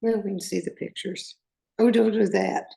Well, we can see the pictures. Oh, don't do that.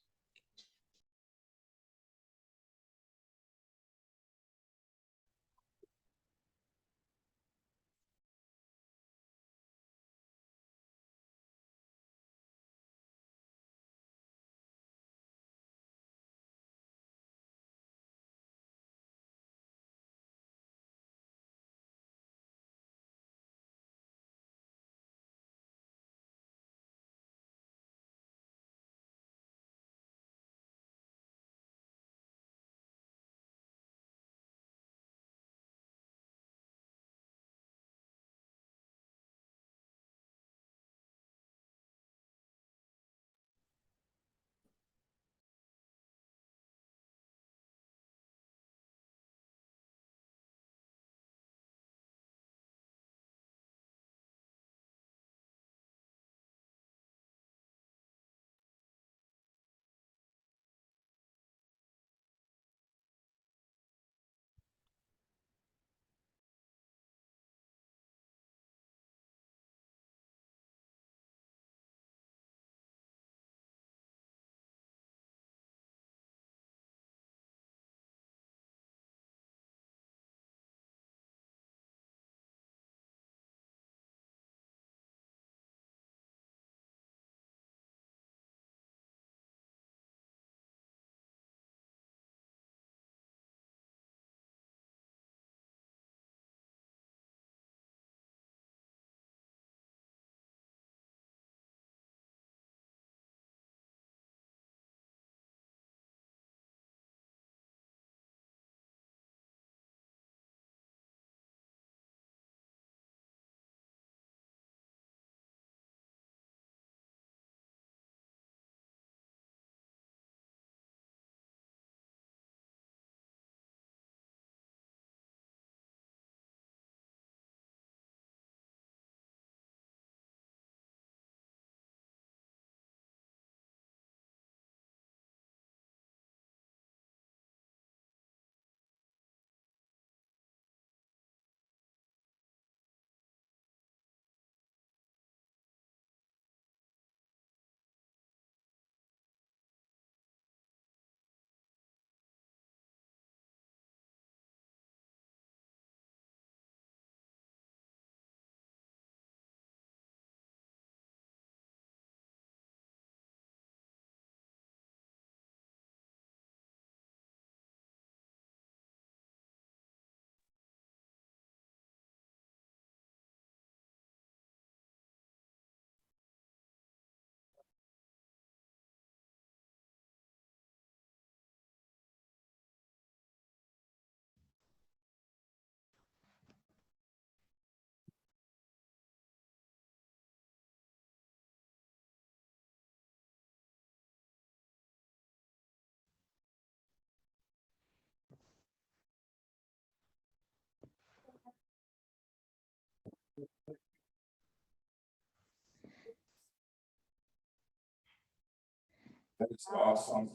That's awesome.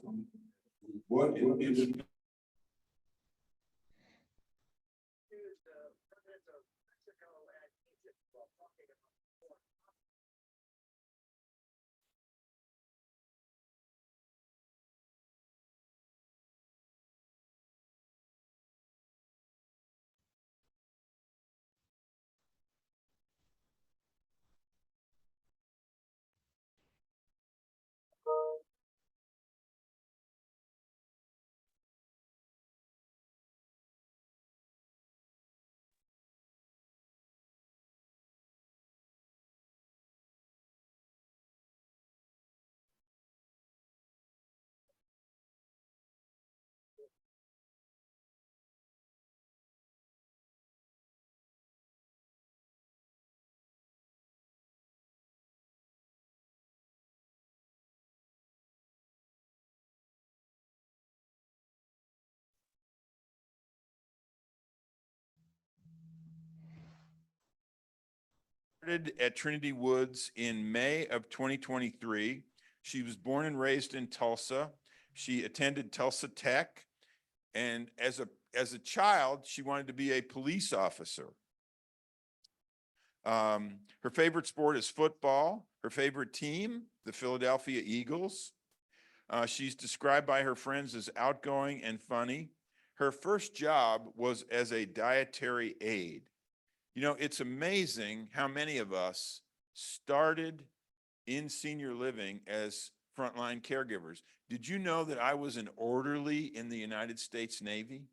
What is at Trinity Woods in May of 2023. She was born and raised in Tulsa. She attended Tulsa Tech, and as a child, she wanted to be a police officer. Her favorite sport is football. Her favorite team, the Philadelphia Eagles. She's described by her friends as outgoing and funny. Her first job was as a dietary aide. You know, it's amazing how many of us started in senior living as frontline caregivers. Did you know that I was an orderly in the United States Navy?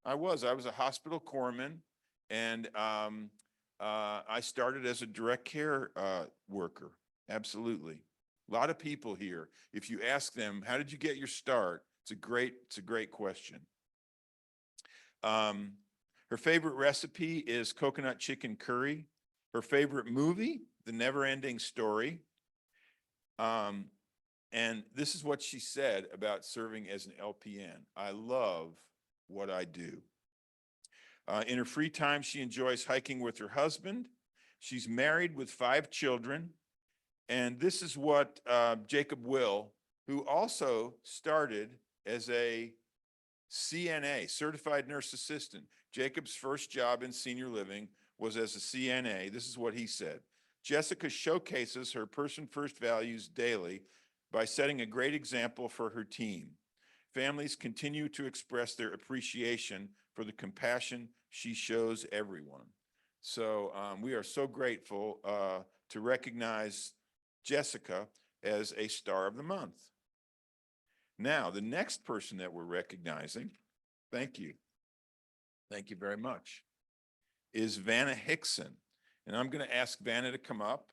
I was a hospital corpsman, and I started as a direct care worker. Absolutely. A lot of people here, if you ask them, how did you get your start? It's a great question. Her favorite recipe is coconut chicken curry. Her favorite movie, The Never-Ending Story. And this is what she said about serving as an LPN. I love what I do. In her free time, she enjoys hiking with her husband. She's married with 5 children. And this is what Jacob Will, who also started as a CNA, Certified Nurse Assistant. Jacob's first job in senior living was as a CNA. This is what he said. Jessica showcases her person-first values daily by setting a great example for her team. Families continue to express their appreciation for the compassion she shows everyone. So we are so grateful to recognize Jessica as a Star of the Month. Now, the next person that we're recognizing, thank you very much, is Vanna Hickson. And I'm going to ask Vanna to come up.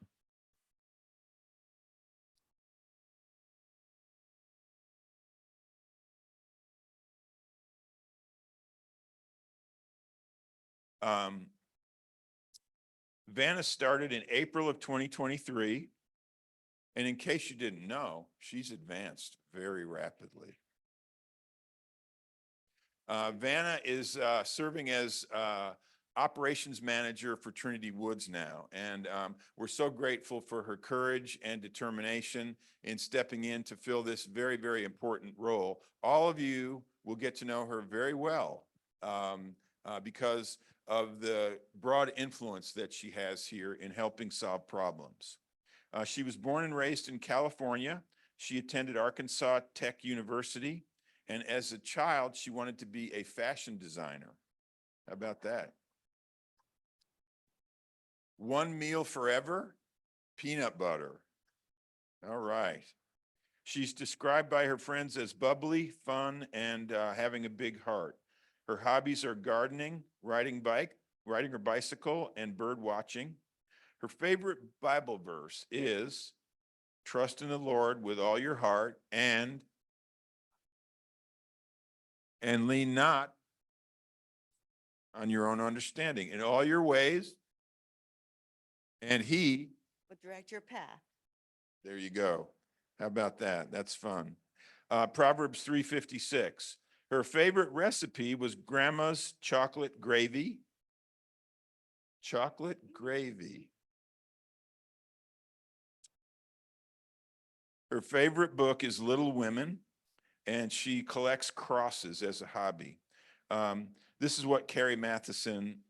Vanna started in April of 2023. And in case you didn't know, she's advanced very rapidly. Vanna is serving as operations manager for Trinity Woods now. And we're so grateful for her courage and determination in stepping in to fill this very, very important role. All of you will get to know her very well because of the broad influence that she has here in helping solve problems. She was born and raised in California. She attended Arkansas Tech University. And as a child, she wanted to be a fashion designer. How about that? One meal forever, peanut butter. All right. She's described by her friends as bubbly, fun, and having a big heart. Her hobbies are gardening, riding her bicycle, and bird watching. Her favorite Bible verse is, trust in the Lord with all your heart and lean not on your own understanding. In all your ways, and he will direct your path. There you go. How about that? That's fun. Proverbs 3:56. Her favorite recipe was grandma's chocolate gravy. Chocolate gravy. Her favorite book is Little Women, and she collects crosses as a hobby. This is what Carrie Matheson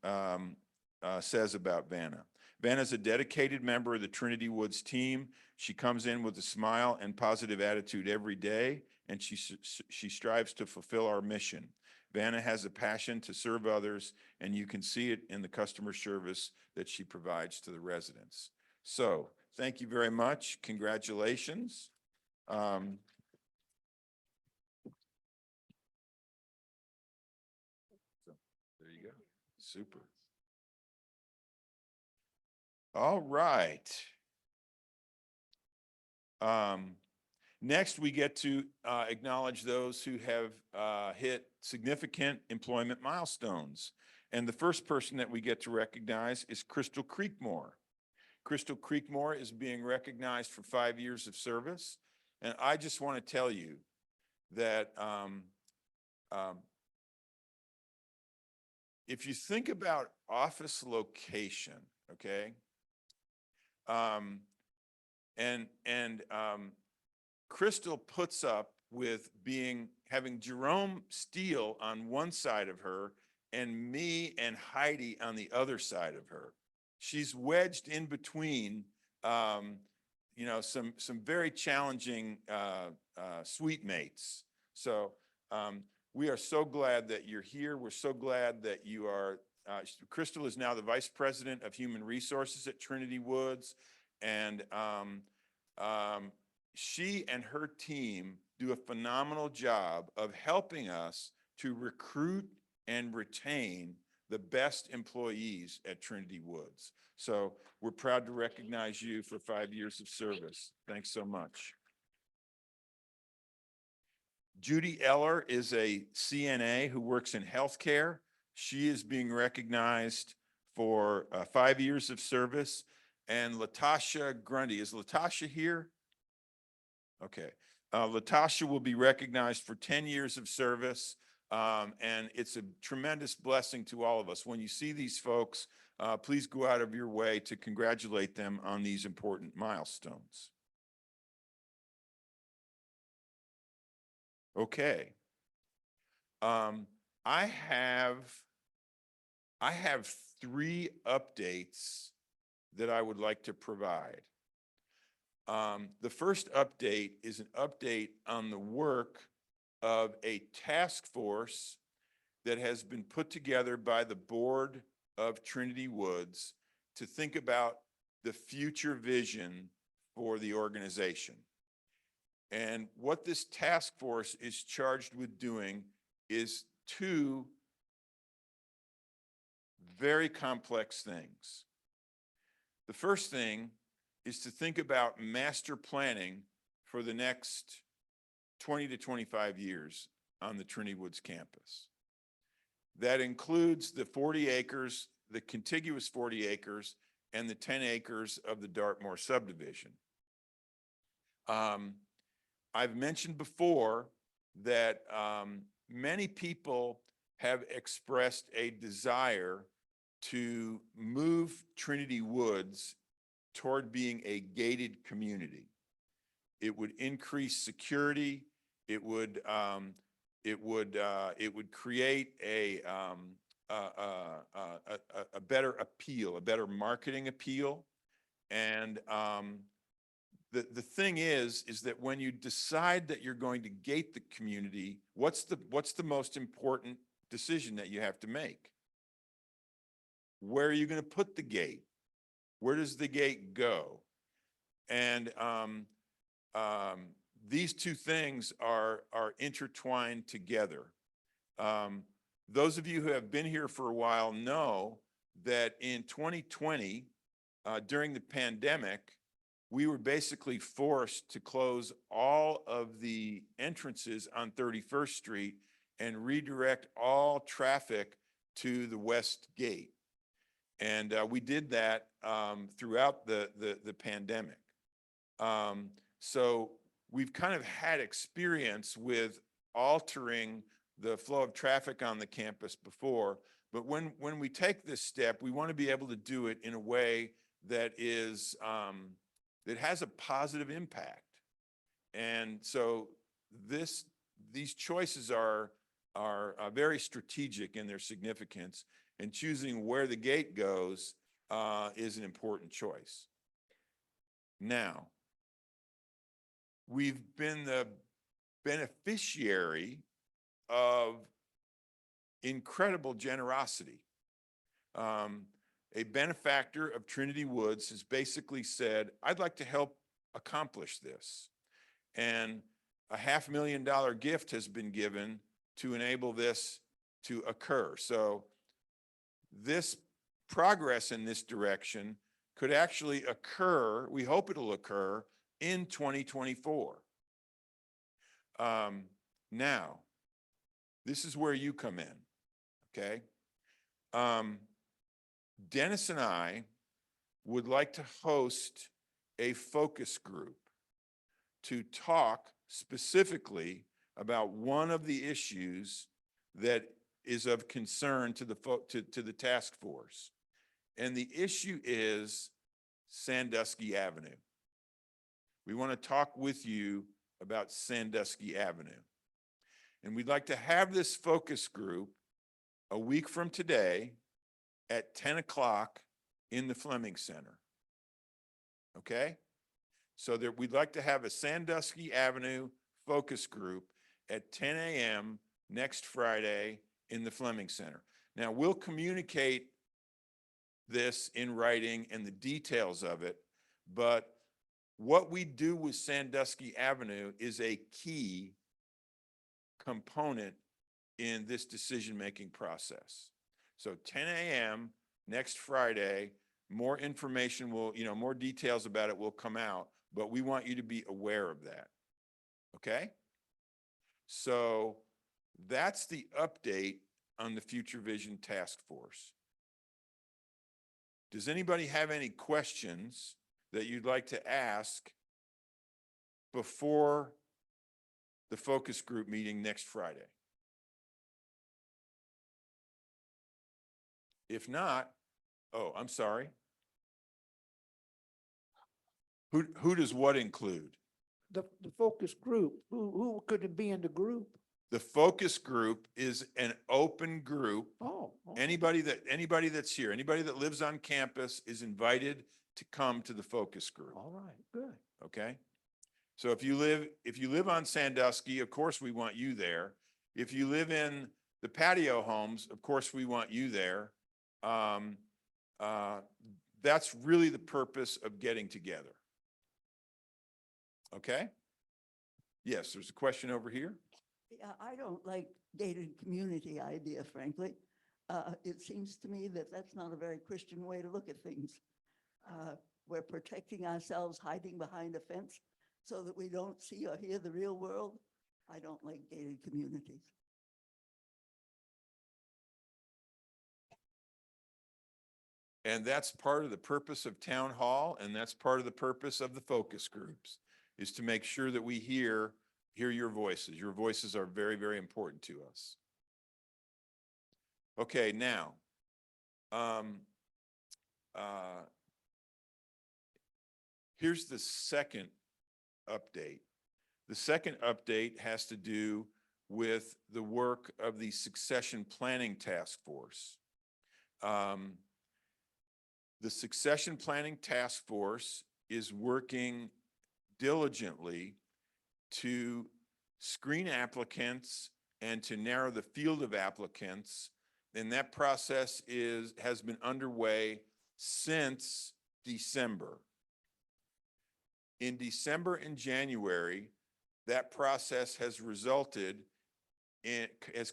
says about Vanna. Vanna is a dedicated member of the Trinity Woods team. She comes in with a smile and positive attitude every day, and she strives to fulfill our mission. Vanna has a passion to serve others, and you can see it in the customer service that she provides to the residents. So thank you very much. Congratulations. So there you go. Super. All right. Next, we get to acknowledge those who have hit significant employment milestones. And the first person that we get to recognize is Crystal Creekmore. Crystal Creekmore is being recognized for 5 years of service. And I just want to tell you that if you think about office location, okay, Crystal puts up with having Jerome Steele on one side of her and me and Heidi on the other side of her. She's wedged in between you know, some very challenging suite mates. So we are so glad that you're here. We're so glad that you are. Crystal is now the Vice President of Human Resources at Trinity Woods, and she and her team do a phenomenal job of helping us to recruit and retain the best employees at Trinity Woods. So we're proud to recognize you for 5 years of service. Thanks so much. Judy Eller is a CNA who works in healthcare. She is being recognized for 5 years of service. And Latasha Grundy, is Latasha here? Okay. Latasha will be recognized for 10 years of service. And it's a tremendous blessing to all of us. When you see these folks, please go out of your way to congratulate them on these important milestones. Okay. I have 3 updates that I would like to provide. The first update is an update on the work of a task force that has been put together by the board of Trinity Woods to think about the future vision for the organization. And what this task force is charged with doing is 2 very complex things. The first thing is to think about master planning for the next 20 to 25 years on the Trinity Woods campus. That includes the 40 acres, the contiguous 40 acres, and the 10 acres of the Dartmoor subdivision. I've mentioned before that many people have expressed a desire to move Trinity Woods toward being a gated community. It would increase security. It would create a better appeal, a better marketing appeal. And the thing is that when you decide that you're going to gate the community, what's the most important decision that you have to make? Where are you going to put the gate? Where does the gate go? And these 2 things are intertwined together. Those of you who have been here for a while know that in 2020, during the pandemic, we were basically forced to close all of the entrances on 31st Street and redirect all traffic to the west gate. And we did that throughout the pandemic. So we've kind of had experience with altering the flow of traffic on the campus before, but when we take this step, we want to be able to do it in a way that is that has a positive impact. And so these choices are very strategic in their significance, and choosing where the gate goes is an important choice. Now, we've been the beneficiary of incredible generosity. A benefactor of Trinity Woods has basically said, I'd like to help accomplish this. And a $500,000 gift has been given to enable this to occur. So this progress in this direction could actually occur, we hope it'll occur, in 2024. Now, this is where you come in, okay? Dennis and I would like to host a focus group to talk specifically about one of the issues that is of concern to the task force. And the issue is Sandusky Avenue. We want to talk with you about Sandusky Avenue. And we'd like to have this focus group a week from today at 10 o'clock in the Fleming Center. Okay? So that we'd like to have a Sandusky Avenue focus group at 10 a.m. next Friday in the Fleming Center. Now, we'll communicate this in writing and the details of it, but what we do with Sandusky Avenue is a key component in this decision-making process. So 10 a.m. next Friday, more information will, more details about it will come out, but we want you to be aware of that. Okay? So that's the update on the Future Vision Task Force. Does anybody have any questions that you'd like to ask before the focus group meeting next Friday? If not, oh, I'm sorry. Who does what include? The focus group, who could it be in the group? The focus group is an open group. Oh. Anybody that's here, anybody that lives on campus is invited to come to the focus group. All right, good. Okay? So if you live on Sandusky, of course we want you there. If you live in the patio homes, of course we want you there. That's really the purpose of getting together. Okay? Yes, there's a question over here. Yeah, I don't like gated community idea, frankly. It seems to me that that's not a very Christian way to look at things. We're protecting ourselves, hiding behind a fence so that we don't see or hear the real world. I don't like gated communities. And that's part of the purpose of town hall, and that's part of the purpose of the focus groups, is to make sure that we hear your voices. Your voices are very, very important to us. Okay, now, here's the second update. The second update has to do with the work of the Succession Planning Task Force. The Succession Planning Task Force is working diligently to screen applicants and to narrow the field of applicants. And that process has been underway since December. In December and January, that process has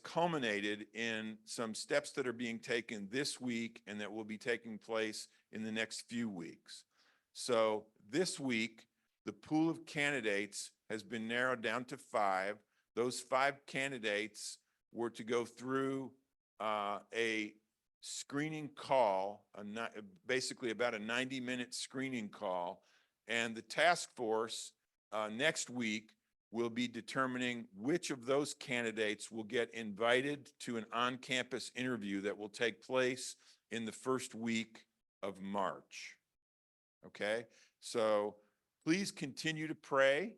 culminated in some steps that are being taken this week and that will be taking place in the next few weeks. So this week, the pool of candidates has been narrowed down to 5. Those 5 candidates were to go through a screening call, basically about a 90-minute screening call. And the task force next week will be determining which of those candidates will get invited to an on-campus interview that will take place in the first week of March. Okay, so please continue to pray.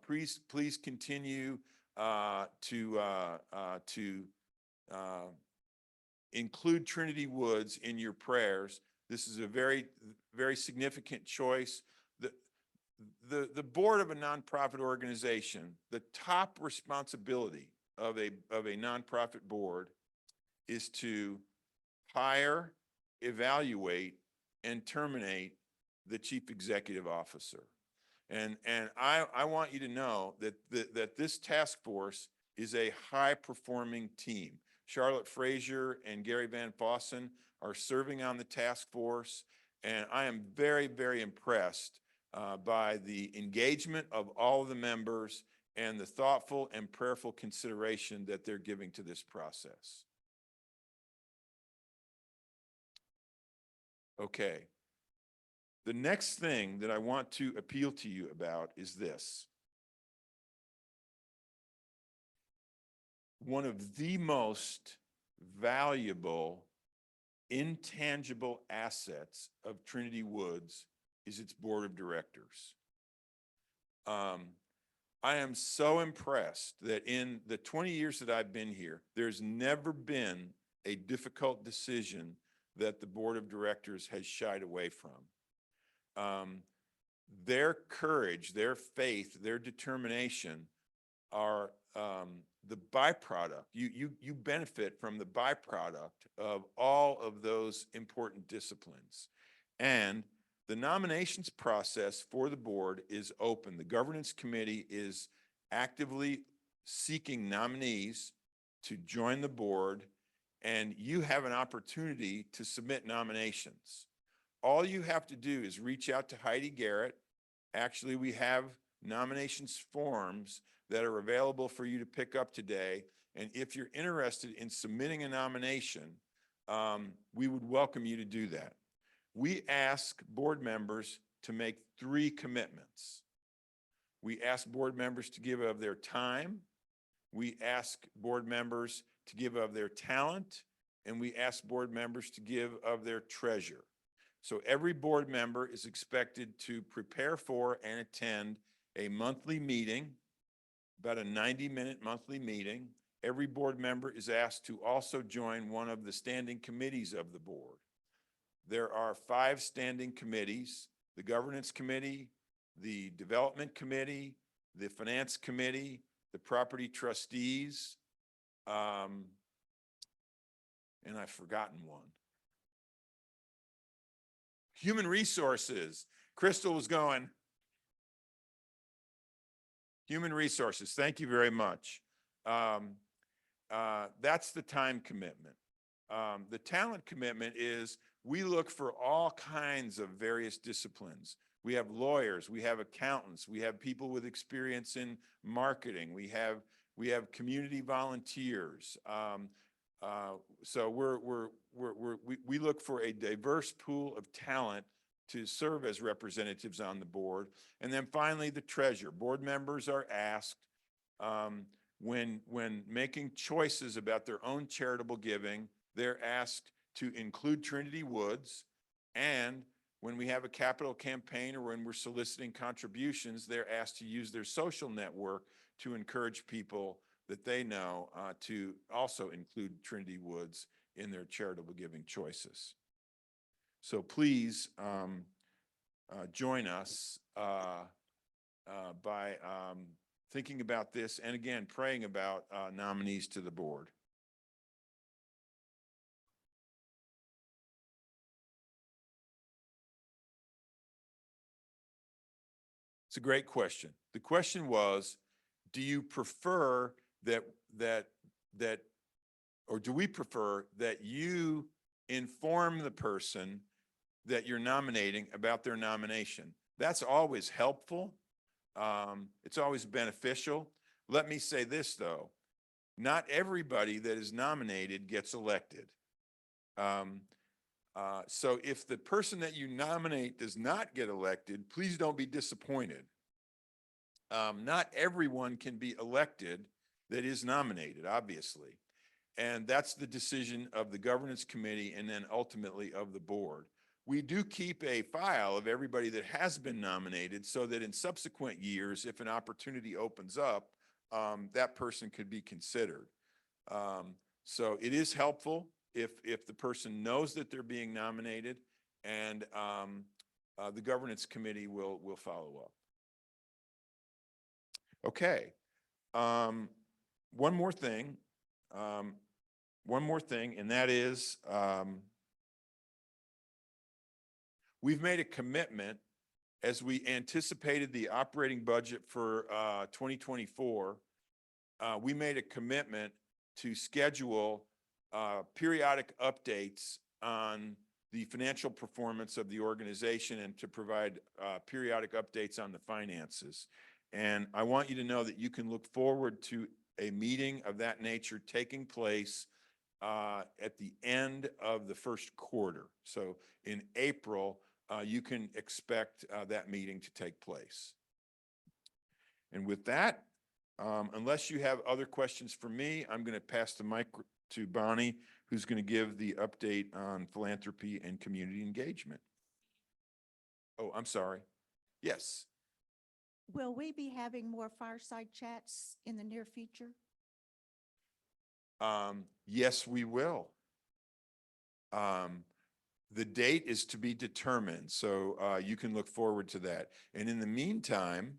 Please continue to include Trinity Woods in your prayers. This is a very, very significant choice. The board of a nonprofit organization, the top responsibility of a nonprofit board is to hire, evaluate, and terminate the chief executive officer. And I want you to know that this task force is a high-performing team. Charlotte Frazier and Gary Van Fossen are serving on the task force, and I am very, very impressed by the engagement of all of the members and the thoughtful and prayerful consideration that they're giving to this process. Okay. The next thing that I want to appeal to you about is this. One of the most valuable, intangible assets of Trinity Woods is its board of directors. I am so impressed that in the 20 years that I've been here, there's never been a difficult decision that the board of directors has shied away from. their courage, their faith, their determination are the byproduct. You benefit from the byproduct of all of those important disciplines. And the nominations process for the board is open. The governance committee is actively seeking nominees to join the board, and you have an opportunity to submit nominations. All you have to do is reach out to Heidi Garrett. Actually, we have nominations forms that are available for you to pick up today. And if you're interested in submitting a nomination, we would welcome you to do that. We ask board members to make 3 commitments. We ask board members to give of their time. We ask board members to give of their talent. And we ask board members to give of their treasure. So every board member is expected to prepare for and attend a monthly meeting, about a 90-minute monthly meeting. Every board member is asked to also join one of the standing committees of the board. There are 5 standing committees: the governance committee, the development committee, the finance committee, the property trustees, and I've forgotten one. Human resources. Crystal was going. Human resources. Thank you very much. That's the time commitment. The talent commitment is we look for all kinds of various disciplines. We have lawyers, we have accountants, we have people with experience in marketing, we have community volunteers. So we look for a diverse pool of talent to serve as representatives on the board. And then finally, the treasurer. Board members are asked when making choices about their own charitable giving, they're asked to include Trinity Woods. And when we have a capital campaign or when we're soliciting contributions, they're asked to use their social network to encourage people that they know to also include Trinity Woods in their charitable giving choices. So please join us by thinking about this and again, praying about nominees to the board. It's a great question. The question was, do you prefer or do we prefer that you inform the person that you're nominating about their nomination? That's always helpful. It's always beneficial. Let me say this though, not everybody that is nominated gets elected. So if the person that you nominate does not get elected, please don't be disappointed. Not everyone can be elected that is nominated, obviously. And that's the decision of the governance committee and then ultimately of the board. We do keep a file of everybody that has been nominated so that in subsequent years, if an opportunity opens up, that person could be considered. So it is helpful if the person knows that they're being nominated, and the governance committee will follow up. Okay. One more thing, and that is we've made a commitment as we anticipated the operating budget for 2024. We made a commitment to schedule periodic updates on the financial performance of the organization and to provide periodic updates on the finances. And I want you to know that you can look forward to a meeting of that nature taking place at the end of the first quarter. So in April, you can expect that meeting to take place. And with that, unless you have other questions for me, I'm going to pass the mic to Bonnie, who's going to give the update on philanthropy and community engagement. Oh, I'm sorry. Yes. Will we be having more fireside chats in the near future? Yes, we will. The date is to be determined, so you can look forward to that. And in the meantime,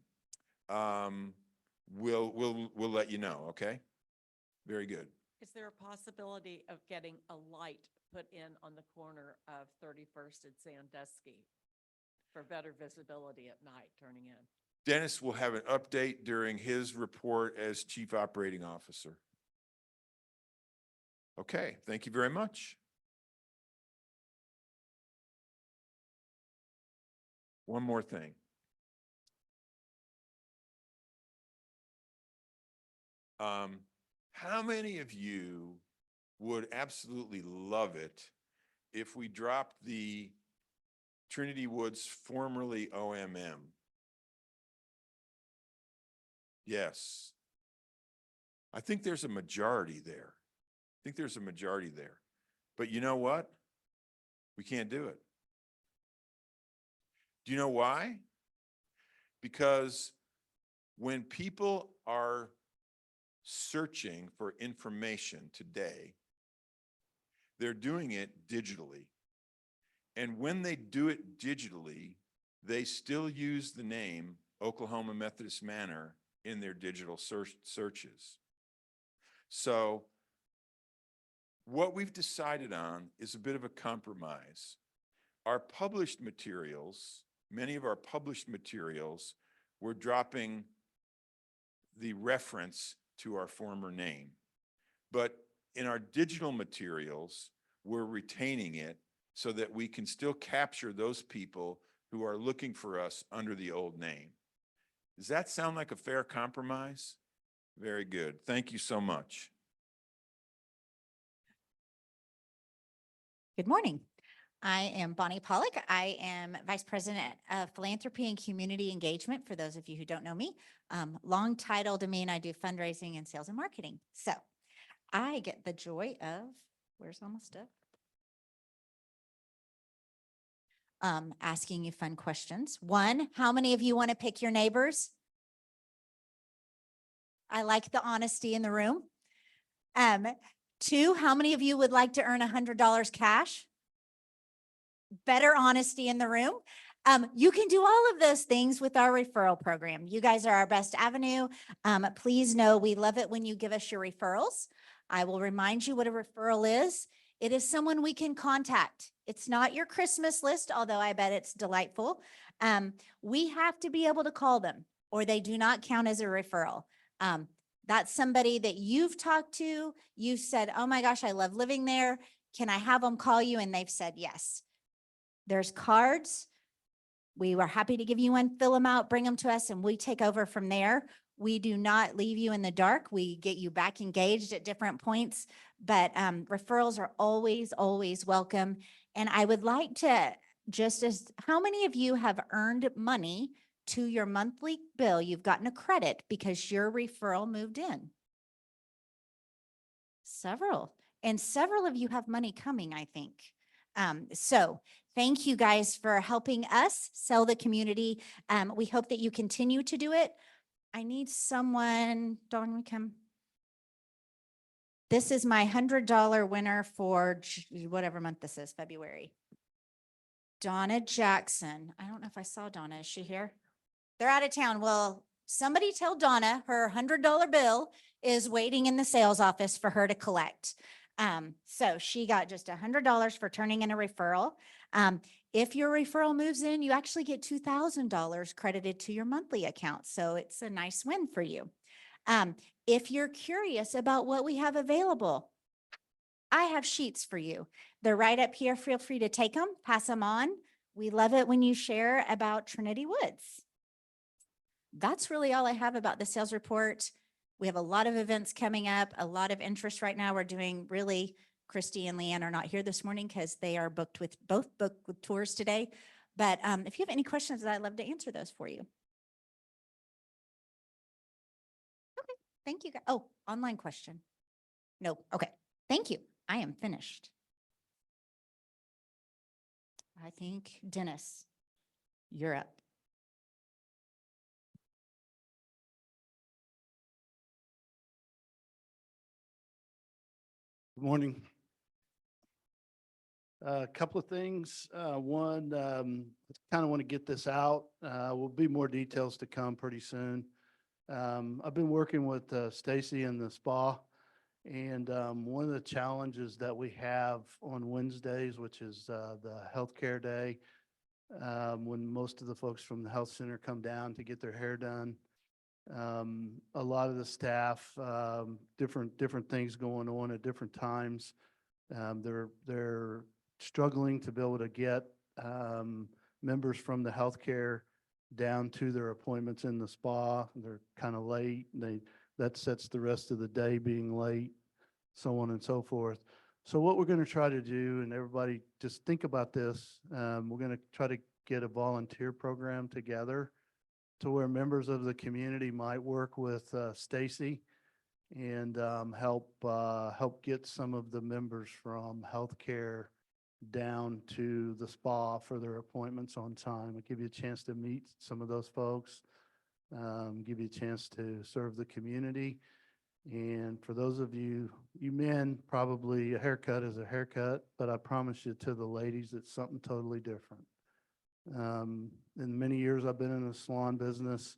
we'll let you know, okay? Very good. Is there a possibility of getting a light put in on the corner of 31st and Sandusky for better visibility at night turning in? Dennis will have an update during his report as Chief Operating Officer. Okay, thank you very much. One more thing. How many of you would absolutely love it if we dropped the Trinity Woods, formerly OMM? Yes. I think there's a majority there. I think there's a majority there. But you know what? We can't do it. Do you know why? Because when people are searching for information today, they're doing it digitally. And when they do it digitally, they still use the name Oklahoma Methodist Manor in their digital searches. So what we've decided on is a bit of a compromise. Our published materials, many of our published materials, we're dropping the reference to our former name. But in our digital materials, we're retaining it so that we can still capture those people who are looking for us under the old name. Does that sound like a fair compromise? Very good. Thank you so much. Good morning. I am Bonnie Pollock. I am Vice President of Philanthropy and Community Engagement, for those of you who don't know me. Long title to mean I do fundraising and sales and marketing. So I get the joy of, where's all my stuff? Asking you fun questions. One, how many of you want to pick your neighbors? I like the honesty in the room. Two, how many of you would like to earn $100 cash? Better honesty in the room. You can do all of those things with our referral program. You guys are our best avenue. Please know we love it when you give us your referrals. I will remind you what a referral is. It is someone we can contact. It's not your Christmas list, although I bet it's delightful. We have to be able to call them, or they do not count as a referral. That's somebody that you've talked to. You said, oh my gosh, I love living there. Can I have them call you? And they've said yes. There's cards. We were happy to give you one, fill them out, bring them to us, and we take over from there. We do not leave you in the dark. We get you back engaged at different points, but referrals are always, always welcome. And I would like to how many of you have earned money to your monthly bill? You've gotten a credit because your referral moved in. Several. And several of you have money coming, I think. So thank you guys for helping us sell the community. We hope that you continue to do it. I need someone, Dawn, come. This is my $100 winner for whatever month this is, February. Donna Jackson. I don't know if I saw Donna. Is she here? They're out of town. Well, somebody tell Donna her $100 bill is waiting in the sales office for her to collect. So she got just $100 for turning in a referral. If your referral moves in, you actually get $2,000 credited to your monthly account. So it's a nice win for you. If you're curious about what we have available, I have sheets for you. They're right up here. Feel free to take them, pass them on. We love it when you share about Trinity Woods. That's really all I have about the sales report. We have a lot of events coming up, a lot of interest right now. We're doing really, Christy and Leanne are not here this morning because they are booked with tours today. But if you have any questions, I'd love to answer those for you. Okay, thank you. Oh, online question. No, okay, thank you. I am finished. I think Dennis, you're up. Good morning. A couple of things. One, kind of want to get this out. Will be more details to come pretty soon. I've been working with Stacy in the spa. And one of the challenges that we have on Wednesdays, which is the healthcare day, when most of the folks from the health center come down to get their hair done, a lot of the staff, different things going on at different times. They're struggling to be able to get members from the healthcare down to their appointments in the spa. They're kind of late. That sets the rest of the day being late, so on and so forth. So what we're going to try to do, and everybody just think about this, we're going to try to get a volunteer program together to where members of the community might work with Stacy and help get some of the members from healthcare down to the spa for their appointments on time. I'll give you a chance to meet some of those folks, give you a chance to serve the community. And for those of you men, probably a haircut is a haircut, but I promise you to the ladies, it's something totally different. In many years I've been in the salon business,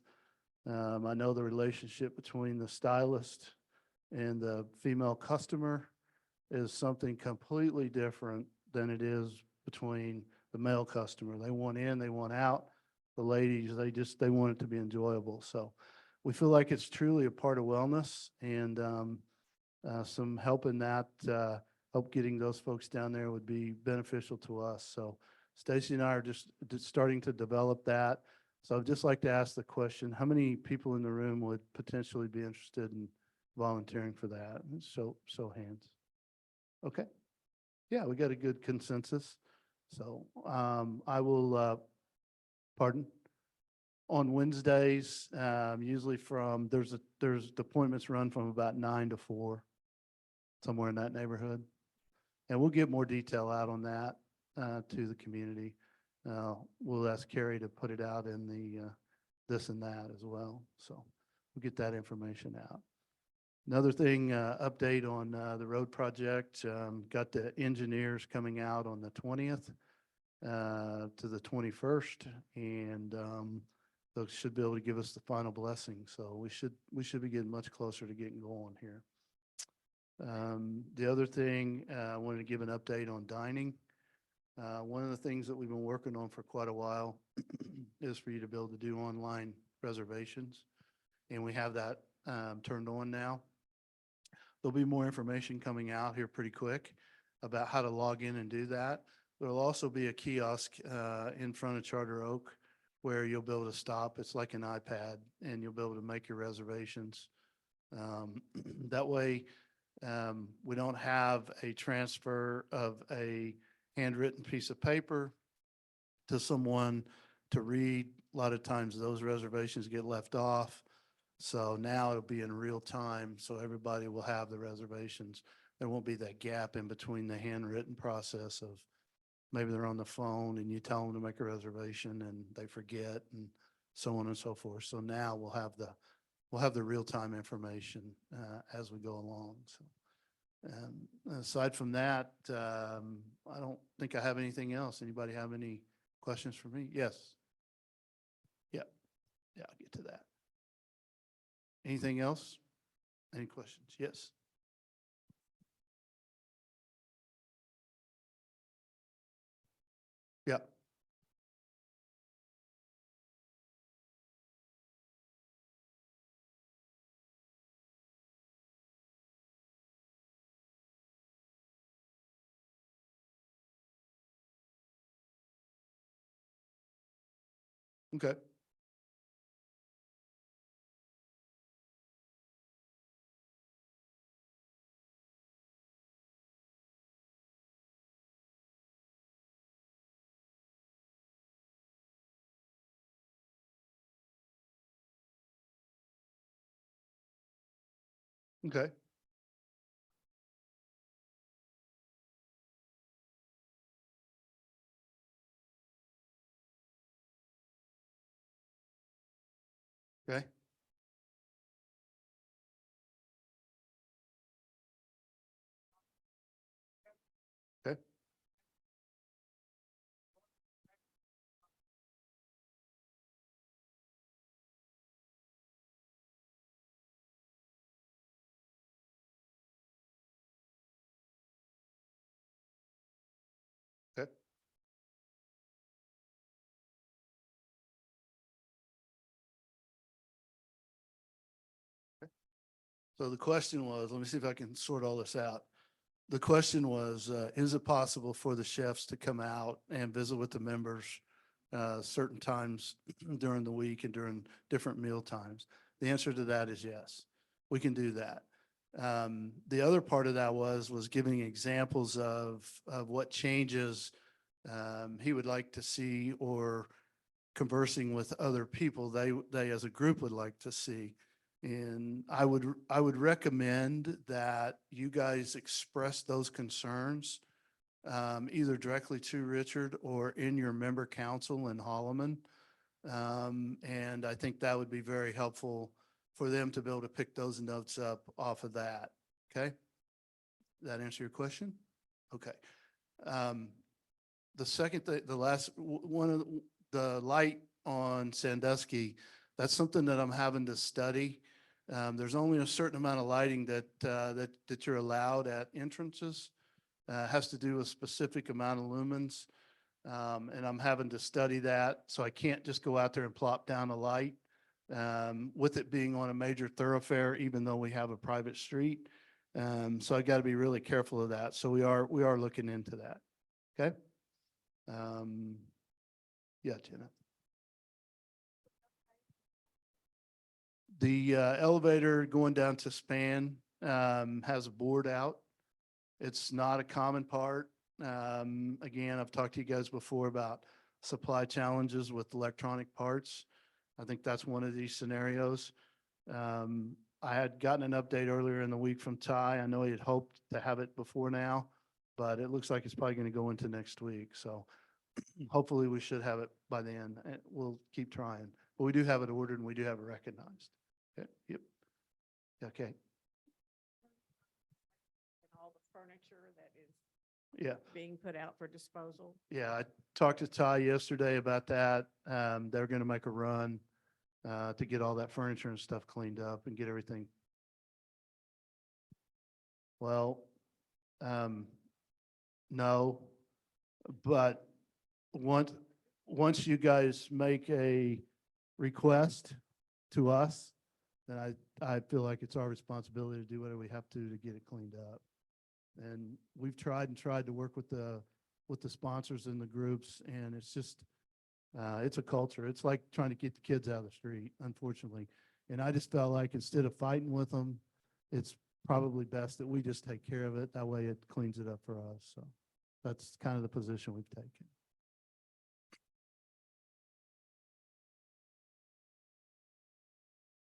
I know the relationship between the stylist and the female customer is something completely different than it is between the male customer. They want in, they want out. The ladies, they want it to be enjoyable. So we feel like it's truly a part of wellness, and some help in that, help getting those folks down there would be beneficial to us. So Stacy and I are just starting to develop that. So I'd just like to ask the question, how many people in the room would potentially be interested in volunteering for that? So hands. Okay. Yeah, we got a good consensus. So I will, pardon? On Wednesdays, usually there's the appointments run from about 9 to 4, somewhere in that neighborhood. And we'll get more detail out on that to the community. We'll ask Carrie to put it out in the this and that as well. So we'll get that information out. Another thing, update on the road project. Got the engineers coming out on the 20th to the 21st, and they should be able to give us the final blessing. So we should be getting much closer to getting going here. The other thing, I wanted to give an update on dining. One of the things that we've been working on for quite a while is for you to be able to do online reservations, and we have that turned on now. There'll be more information coming out here pretty quick about how to log in and do that. There'll also be a kiosk in front of Charter Oak where you'll be able to stop. It's like an iPad, and you'll be able to make your reservations. That way, we don't have a transfer of a handwritten piece of paper to someone to read. A lot of times those reservations get left off. So now it'll be in real time, so everybody will have the reservations. There won't be that gap in between the handwritten process of maybe they're on the phone and you tell them to make a reservation and they forget, and so on and so forth. So now we'll have the real-time information as we go along. So aside from that, I don't think I have anything else. Anybody have any questions for me? Yes. Yeah, I'll get to that. Anything else? Any questions? Yes. Yeah. Okay. Okay. Okay. Okay. So the question was, let me see if I can sort all this out. The question was, is it possible for the chefs to come out and visit with the members certain times during the week and during different meal times? The answer to that is yes, we can do that. The other part of that was giving examples of what changes he would like to see, or conversing with other people they as a group would like to see. And I would recommend that you guys express those concerns either directly to Richard or in your member council in Holloman. And I think that would be very helpful for them to be able to pick those notes up off of that. Okay? That answer your question? Okay. The second thing, the last one of the light on Sandusky, that's something that I'm having to study. There's only a certain amount of lighting that you're allowed at entrances. Has to do with specific amount of lumens. And I'm having to study that. So I can't just go out there and plop down a light with it being on a major thoroughfare, even though we have a private street. So I got to be really careful of that. So we are looking into that. Okay. Yeah, Jenna. The elevator going down to Span has a board out. It's not a common part. Again, I've talked to you guys before about supply challenges with electronic parts. I think that's one of these scenarios. I had gotten an update earlier in the week from Ty. I know he had hoped to have it before now, but it looks like it's probably going to go into next week. So hopefully we should have it by then. We'll keep trying. But we do have it ordered and we do have it recognized. Okay. Yep. Okay. And all the furniture that is Yeah. being put out for disposal. Yeah. I talked to Ty yesterday about that. They're going to make a run to get all that furniture and stuff cleaned up and get everything. Well, no, but once you guys make a request to us, then I feel like it's our responsibility to do whatever we have to get it cleaned up. And we've tried to work with the sponsors and the groups, and it's just, it's a culture. It's like trying to get the kids out of the street, unfortunately. And I just felt like instead of fighting with them, it's probably best that we just take care of it. That way it cleans it up for us. So that's kind of the position we've taken.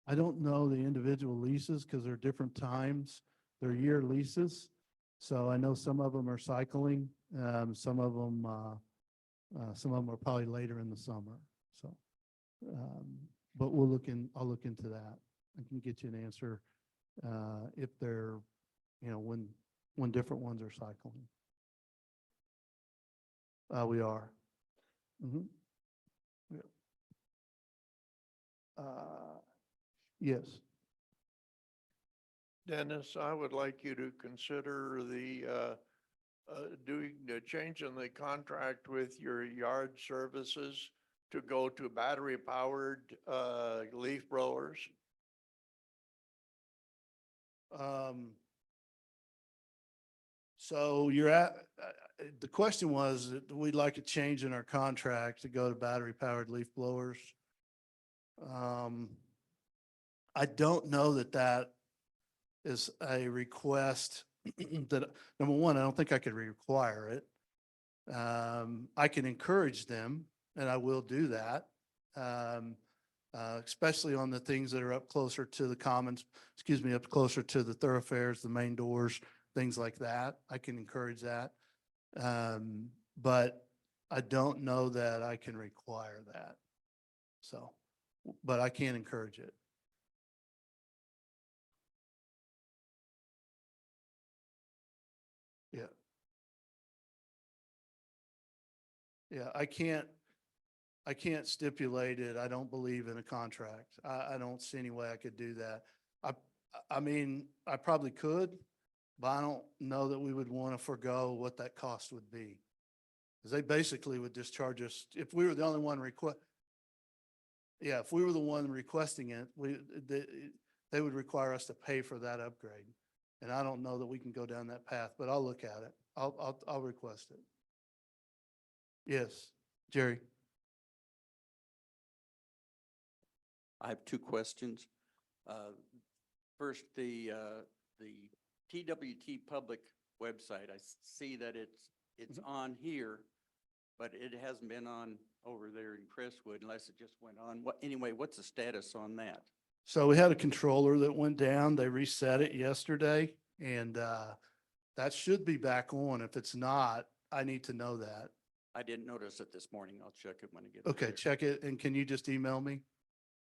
I don't know the individual leases because they're different times. They're year leases. So I know some of them are cycling. Some of them are probably later in the summer. So, but I'll look into that. I can get you an answer if they're, when different ones are cycling. We are. Mm-hmm. Yeah. Yes. Dennis, I would like you to consider doing the change in the contract with your yard services to go to battery powered leaf blowers. So the question was, we'd like a change in our contract to go to battery powered leaf blowers. I don't know that is a request that, number one, I don't think I could require it. I can encourage them, and I will do that. Especially on the things that are up closer to the commons, up closer to the thoroughfares, the main doors, things like that. I can encourage that. But I don't know that I can require that. So, but I can encourage it. Yeah. Yeah, I can't stipulate it. I don't believe in a contract. I don't see any way I could do that. I mean, I probably could, but I don't know that we would want to forego what that cost would be. Because they basically would just charge us, if we were the only one if we were the one requesting it, they would require us to pay for that upgrade. And I don't know that we can go down that path, but I'll look at it. I'll request it. Yes, Jerry. I have two questions. First, the TWT public website, I see that it's on here, but it hasn't been on over there in Crestwood unless it just went on. Anyway, what's the status on that? So we had a controller that went down. They reset it yesterday and that should be back on. If it's not, I need to know that. I didn't notice it this morning. I'll check it when I get Okay, there. check it. And can you just email me?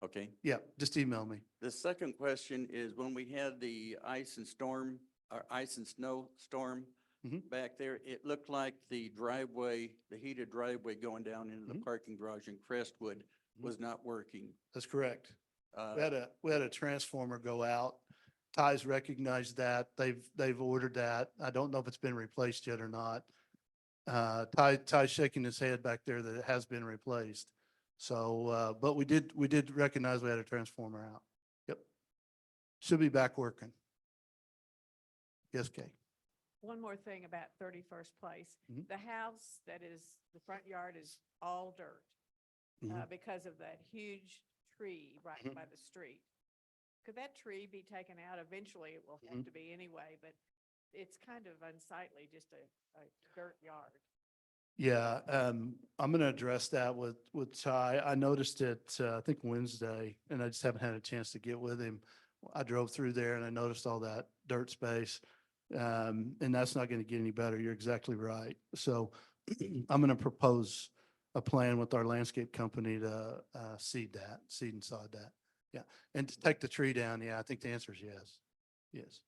Okay. Yeah, just email me. The second question is when we had the ice and snow storm Mhm. back there, it looked like the driveway, the heated driveway going down into the Mhm. parking garage in Crestwood Mhm. was not working. That's correct. Uh, We had a transformer go out. Ty's recognized that. They've ordered that. I don't know if it's been replaced yet or not. Ty's shaking his head back there that it has been replaced. So, but we did recognize we had a transformer out. Yep. Should be back working. Yes, Kay. One more thing about 31st Place. Mhm. The house that is, the front yard is all dirt Mhm. because of that huge tree right Mhm. by the street. Could that tree be taken out? Eventually, it will have Mhm. to be anyway, but it's kind of unsightly, just a dirt yard. Yeah, I'm gonna address that with Ty. I noticed it, I think Wednesday, and I just haven't had a chance to get with him. I drove through there and I noticed all that dirt space. And that's not gonna get any better. You're exactly right. So I'm gonna propose a plan with our landscape company to, seed and sod that. Yeah, and to take the tree down, yeah, I think the answer is yes. Yes.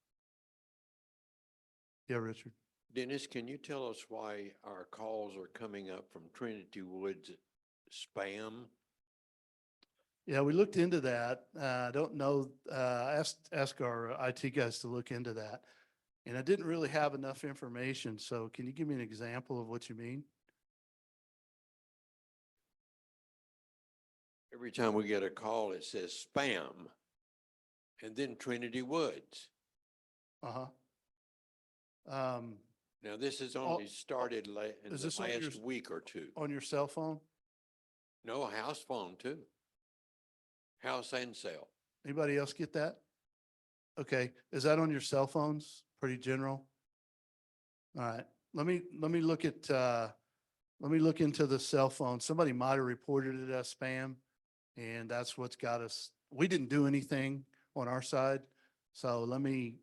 Yeah, Richard. Dennis, can you tell us why our calls are coming up from Trinity Woods spam? Yeah, we looked into that. I don't know, ask our IT guys to look into that. And I didn't really have enough information. So can you give me an example of what you mean? Every time we get a call, it says spam. And then Trinity Woods. Uh-huh. Um, Now, this has Oh, only started in is the this on your last week or two. on your cell phone? No, a house phone too. House and cell. Anybody else get that? Okay, is that on your cell phones? Pretty general? All right, let me look at, let me look into the cell phone. Somebody might have reported it as spam. And that's what's got us, we didn't do anything on our side. So let me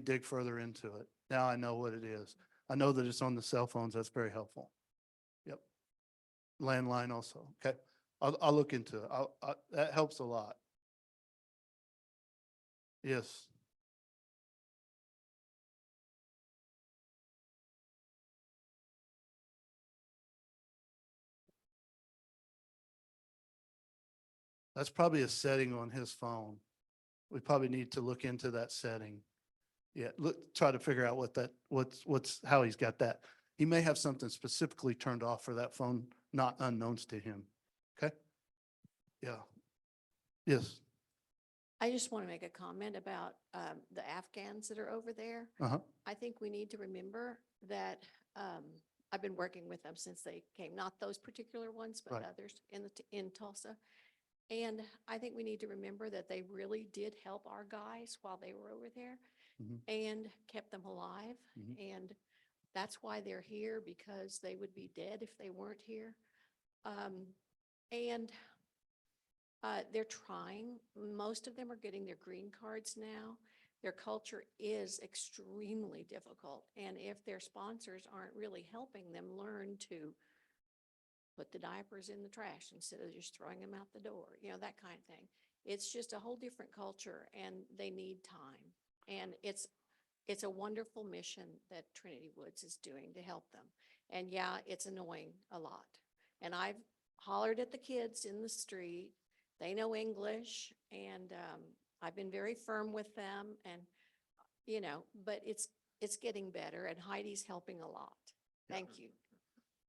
dig further into it. Now I know what it is. I know that it's on the cell phones. That's very helpful. Yep. Landline also. Okay. I'll look into it. That helps a lot. Yes. That's probably a setting on his phone. We probably need to look into that setting. Yeah, try to figure out how he's got that. He may have something specifically turned off for that phone, not unknowns to him. Okay? Yeah. Yes. I just want to make a comment about the Afghans that are over there. Uh-huh. I think we need to remember that I've been working with them since they came, not those particular ones, but Right. others in Tulsa. And I think we need to remember that they really did help our guys while they were over there Mhm. and kept them alive. Mhm. And that's why they're here, because they would be dead if they weren't here. And they're trying. Most of them are getting their green cards now. Their culture is extremely difficult. And if their sponsors aren't really helping them learn to put the diapers in the trash instead of just throwing them out the door, that kind of thing. It's just a whole different culture and they need time. And it's a wonderful mission that Trinity Woods is doing to help them. And yeah, it's annoying a lot. And I've hollered at the kids in the street. They know English and I've been very firm with them and, but it's getting better and Heidi's helping a lot. Thank you.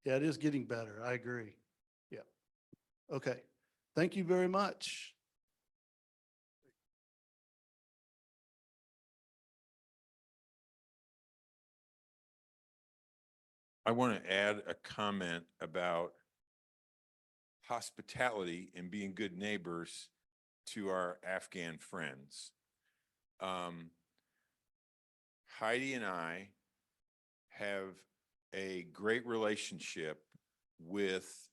Yeah, it is getting better. I agree. Yeah. Okay. Thank you very much. I want to add a comment about hospitality and being good neighbors to our Afghan friends. Heidi and I have a great relationship with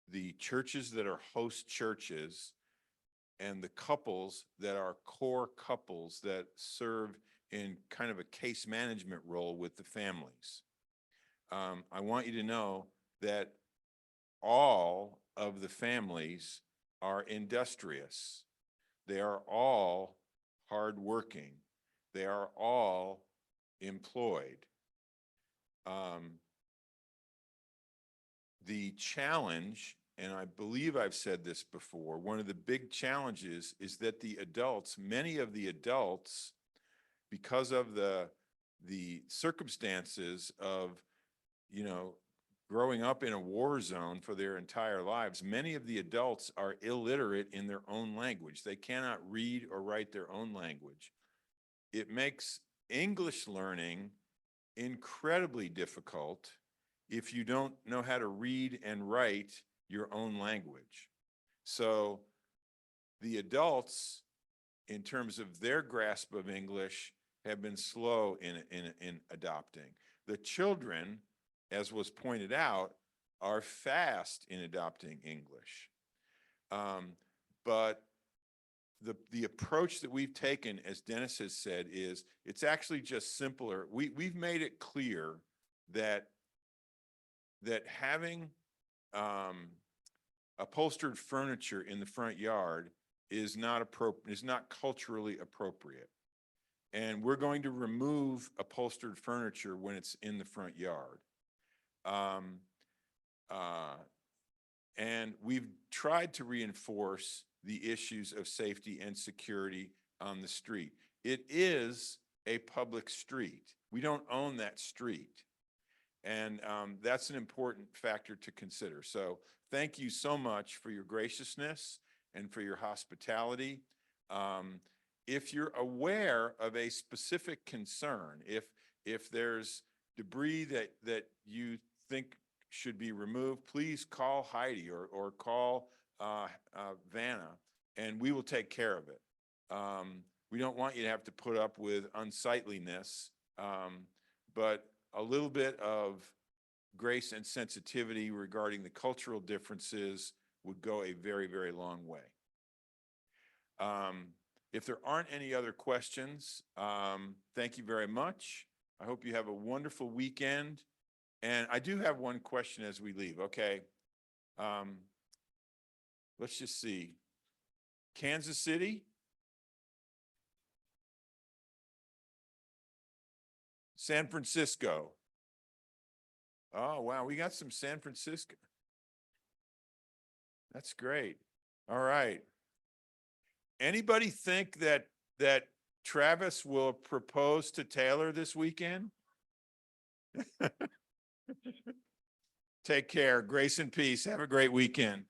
the churches that are host churches and the couples that are core couples that serve in kind of a case management role with the families. I want you to know that all of the families are industrious. They are all hardworking. They are all employed. The challenge, and I believe I've said this before, one of the big challenges is that the adults, many of the adults, because of the circumstances of, growing up in a war zone for their entire lives, many of the adults are illiterate in their own language. They cannot read or write their own language. It makes English learning incredibly difficult if you don't know how to read and write your own language. So the adults, in terms of their grasp of English, have been slow in adopting. The children, as was pointed out, are fast in adopting English. But the approach that we've taken, as Dennis has said, is it's actually just simpler. We've made it clear that having upholstered furniture in the front yard is not culturally appropriate. And we're going to remove upholstered furniture when it's in the front yard. And we've tried to reinforce the issues of safety and security on the street. It is a public street. We don't own that street. And that's an important factor to consider. So thank you so much for your graciousness and for your hospitality. If you're aware of a specific concern, if there's debris that you think should be removed, please call Heidi or call Vanna, and we will take care of it. We don't want you to have to put up with unsightliness, but a little bit of grace and sensitivity regarding the cultural differences would go a very, very long way. If there aren't any other questions, thank you very much. I hope you have a wonderful weekend. And I do have one question as we leave. Okay. Let's just see. Kansas City? San Francisco? Oh, wow. We got some San Francisco. That's great. All right. Anybody think that Travis will propose to Taylor this weekend? Take care. Grace and peace. Have a great weekend.